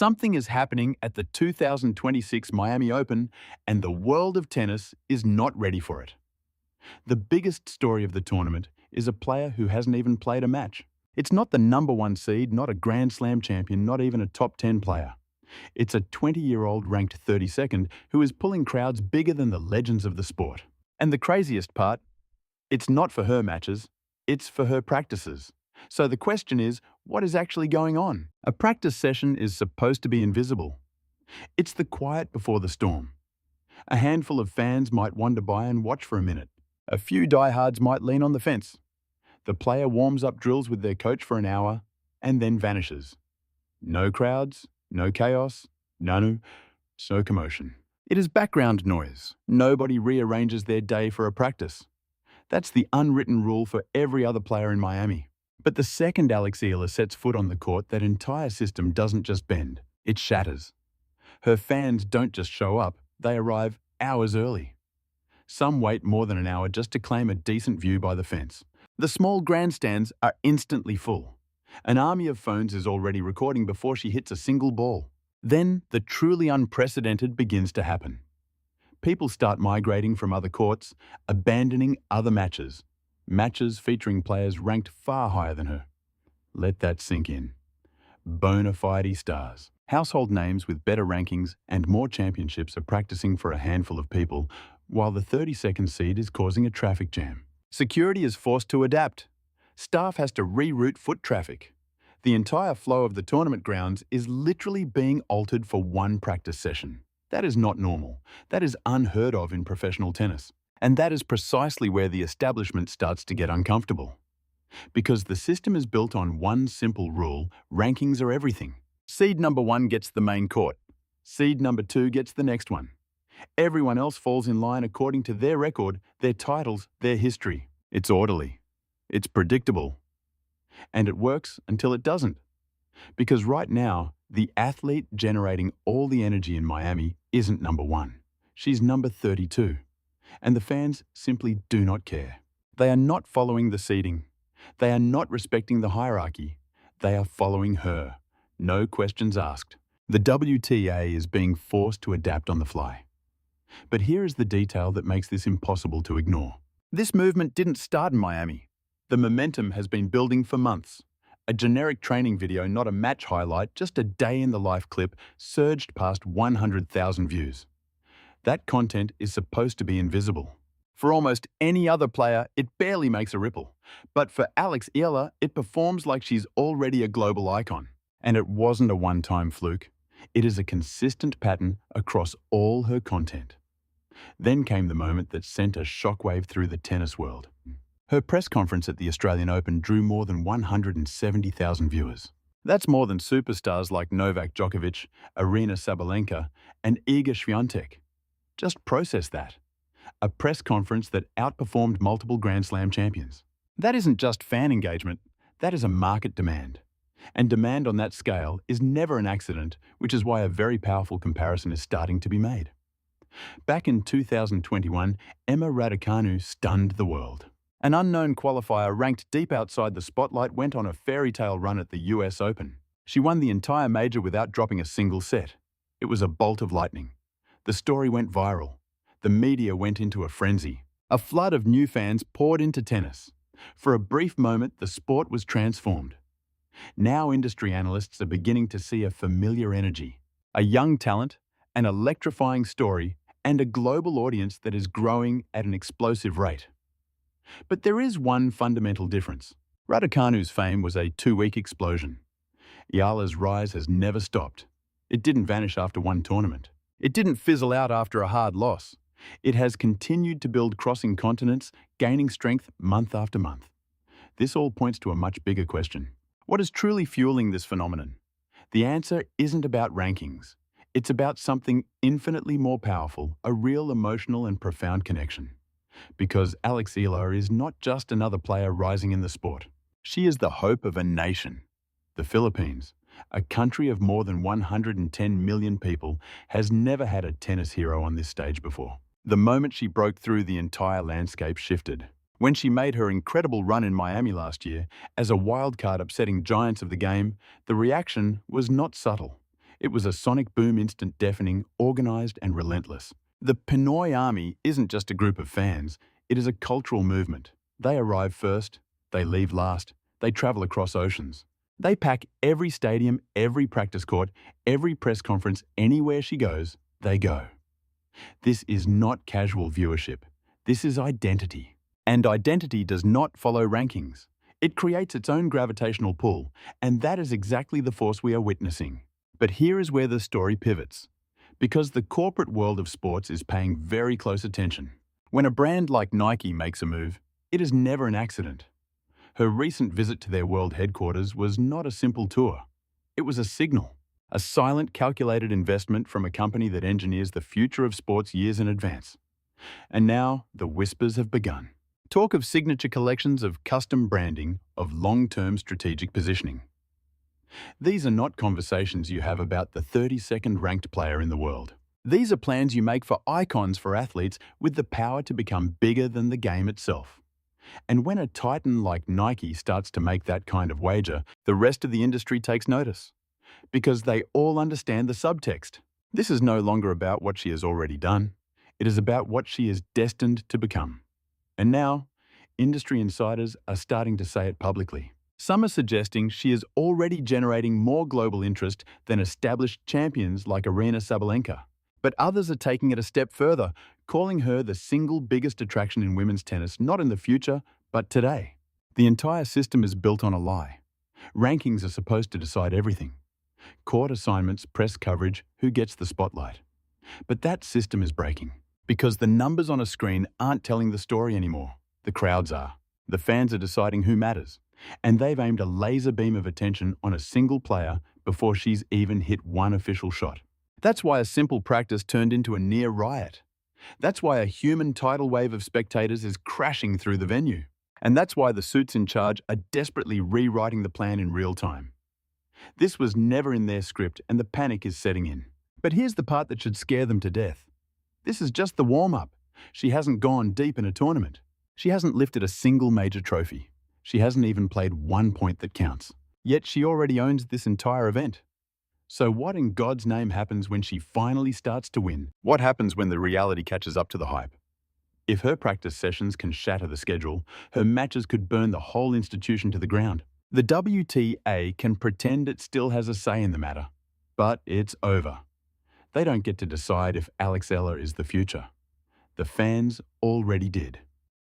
Something is happening at the 2026 Miami Open, and the world of tennis is not ready for it. The biggest story of the tournament is a player who hasn't even played a match. It's not the number one seed, not a Grand Slam champion, not even a top 10 player. It's a 20-year-old ranked 32nd who is pulling crowds bigger than the legends of the sport. And the craziest part, it's not for her matches, it's for her practices. So the question is, what is actually going on? A practice session is supposed to be invisible. It's the quiet before the storm. A handful of fans might wander by and watch for a minute. A few diehards might lean on the fence. The player warms up drills with their coach for an hour and then vanishes. No crowds, no chaos, no commotion. It is background noise. Nobody rearranges their day for a practice. That's the unwritten rule for every other player in Miami. But the second Eala sets foot on the court, that entire system doesn't just bend, it shatters. Her fans don't just show up, they arrive hours early. Some wait more than an hour just to claim a decent view by the fence. The small grandstands are instantly full. An army of phones is already recording before she hits a single ball. Then the truly unprecedented begins to happen. People start migrating from other courts, abandoning other matches. Matches featuring players ranked far higher than her. Let that sink in. Bona fide stars. Household names with better rankings and more championships are practicing for a handful of people, while the 32nd seed is causing a traffic jam. Security is forced to adapt. Staff has to reroute foot traffic. The entire flow of the tournament grounds is literally being altered for one practice session. That is not normal. That is unheard of in professional tennis. And that is precisely where the establishment starts to get uncomfortable. Because the system is built on one simple rule: rankings are everything. Seed number 1 gets the main court. Seed number 2 gets the next one. Everyone else falls in line according to their record, their titles, their history. It's orderly. It's predictable. And it works until it doesn't. Because right now, the athlete generating all the energy in Miami isn't number 1. She's number 32. And the fans simply do not care. They are not following the seeding. They are not respecting the hierarchy. They are following her. No questions asked. The WTA is being forced to adapt on the fly. But here is the detail that makes this impossible to ignore. This movement didn't start in Miami. The momentum has been building for months. A generic training video, not a match highlight, just a day-in-the-life clip, surged past 100,000 views. That content is supposed to be invisible. For almost any other player, it barely makes a ripple. But for Eala, it performs like she's already a global icon. And it wasn't a one-time fluke. It is a consistent pattern across all her content. Then came the moment that sent a shockwave through the tennis world. Her press conference at the Australian Open drew more than 170,000 viewers. That's more than superstars like Novak Djokovic, Aryna Sabalenka, and Iga Swiatek. Just process that. A press conference that outperformed multiple Grand Slam champions. That isn't just fan engagement, that is a market demand. And demand on that scale is never an accident, which is why a very powerful comparison is starting to be made. Back in 2021, Emma Raducanu stunned the world. An unknown qualifier ranked deep outside the spotlight went on a fairy tale run at the US Open. She won the entire major without dropping a single set. It was a bolt of lightning. The story went viral. The media went into a frenzy. A flood of new fans poured into tennis. For a brief moment, the sport was transformed. Now industry analysts are beginning to see a familiar energy, a young talent, an electrifying story, and a global audience that is growing at an explosive rate. But there is one fundamental difference. Raducanu's fame was a 2-week explosion. Eala's rise has never stopped. It didn't vanish after one tournament. It didn't fizzle out after a hard loss. It has continued to build, crossing continents, gaining strength month after month. This all points to a much bigger question. What is truly fueling this phenomenon? The answer isn't about rankings. It's about something infinitely more powerful, a real emotional and profound connection. Because Eala is not just another player rising in the sport. She is the hope of a nation. The Philippines, a country of more than 110 million people, has never had a tennis hero on this stage before. The moment she broke through, the entire landscape shifted. When she made her incredible run in Miami last year, as a wildcard upsetting giants of the game, the reaction was not subtle. It was a sonic boom, instant deafening, organized and relentless. The Pinoy Army isn't just a group of fans, it is a cultural movement. They arrive first, they leave last, they travel across oceans. They pack every stadium, every practice court, every press conference, anywhere she goes, they go. This is not casual viewership. This is identity. And identity does not follow rankings. It creates its own gravitational pull, and that is exactly the force we are witnessing. But here is where the story pivots. Because the corporate world of sports is paying very close attention. When a brand like Nike makes a move, it is never an accident. Her recent visit to their world headquarters was not a simple tour. It was a signal, a silent, calculated investment from a company that engineers the future of sports years in advance. And now, the whispers have begun. Talk of signature collections, of custom branding, of long-term strategic positioning. These are not conversations you have about the 32nd ranked player in the world. These are plans you make for icons, for athletes with the power to become bigger than the game itself. And when a titan like Nike starts to make that kind of wager, the rest of the industry takes notice. Because they all understand the subtext. This is no longer about what she has already done. It is about what she is destined to become. And now, industry insiders are starting to say it publicly. Some are suggesting she is already generating more global interest than established champions like Aryna Sabalenka. But others are taking it a step further, calling her the single biggest attraction in women's tennis, not in the future, but today. The entire system is built on a lie. Rankings are supposed to decide everything. Court assignments, press coverage, who gets the spotlight. But that system is breaking. Because the numbers on a screen aren't telling the story anymore. The crowds are. The fans are deciding who matters. And they've aimed a laser beam of attention on a single player before she's even hit one official shot. That's why a simple practice turned into a near riot. That's why a human tidal wave of spectators is crashing through the venue. And that's why the suits in charge are desperately rewriting the plan in real time. This was never in their script, and the panic is setting in. But here's the part that should scare them to death. This is just the warm-up. She hasn't gone deep in a tournament. She hasn't lifted a single major trophy. She hasn't even played one point that counts. Yet she already owns this entire event. So what in God's name happens when she finally starts to win? What happens when the reality catches up to the hype? If her practice sessions can shatter the schedule, her matches could burn the whole institution to the ground. The WTA can pretend it still has a say in the matter. But it's over. They don't get to decide if Eala is the future. The fans already did.